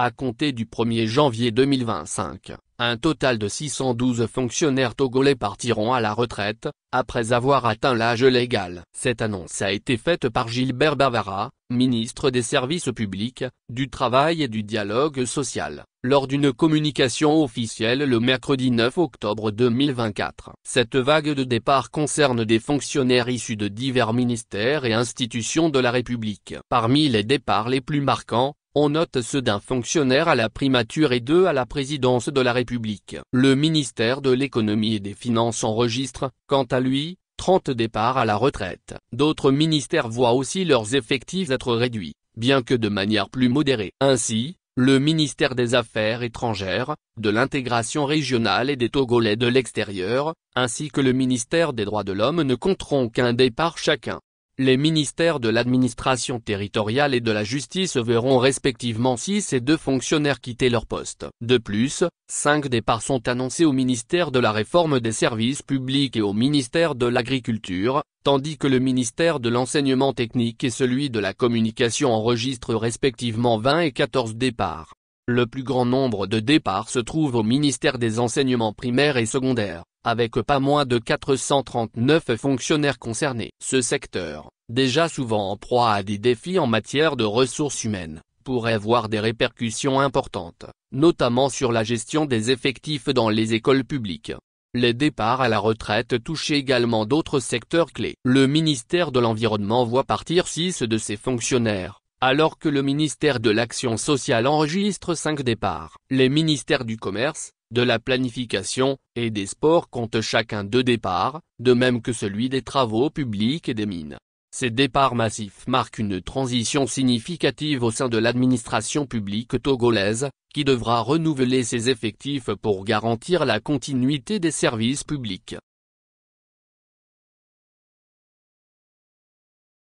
À compter du 1er janvier 2025, un total de 612 fonctionnaires togolais partiront à la retraite, après avoir atteint l'âge légal. Cette annonce a été faite par Gilbert Bavara, ministre des Services publics, du Travail et du Dialogue social, lors d'une communication officielle le mercredi 9 octobre 2024. Cette vague de départ concerne des fonctionnaires issus de divers ministères et institutions de la République. Parmi les départs les plus marquants, on note ceux d'un fonctionnaire à la primature et deux à la présidence de la République. Le ministère de l'Économie et des Finances enregistre, quant à lui, 30 départs à la retraite. D'autres ministères voient aussi leurs effectifs être réduits, bien que de manière plus modérée. Ainsi, le ministère des Affaires étrangères, de l'intégration régionale et des Togolais de l'extérieur, ainsi que le ministère des Droits de l'Homme ne compteront qu'un départ chacun. Les ministères de l'administration territoriale et de la justice verront respectivement 6 et 2 fonctionnaires quitter leur poste. De plus, 5 départs sont annoncés au ministère de la Réforme des Services Publics et au ministère de l'Agriculture, tandis que le ministère de l'Enseignement technique et celui de la Communication enregistrent respectivement 20 et 14 départs. Le plus grand nombre de départs se trouve au ministère des Enseignements primaires et secondaires, avec pas moins de 439 fonctionnaires concernés. Ce secteur, déjà souvent en proie à des défis en matière de ressources humaines, pourrait avoir des répercussions importantes, notamment sur la gestion des effectifs dans les écoles publiques. Les départs à la retraite touchent également d'autres secteurs clés. Le ministère de l'Environnement voit partir 6 de ses fonctionnaires, alors que le ministère de l'Action sociale enregistre 5 départs. Les ministères du Commerce, de la Planification, et des Sports comptent chacun 2 départs, de même que celui des Travaux publics et des Mines. Ces départs massifs marquent une transition significative au sein de l'administration publique togolaise, qui devra renouveler ses effectifs pour garantir la continuité des services publics.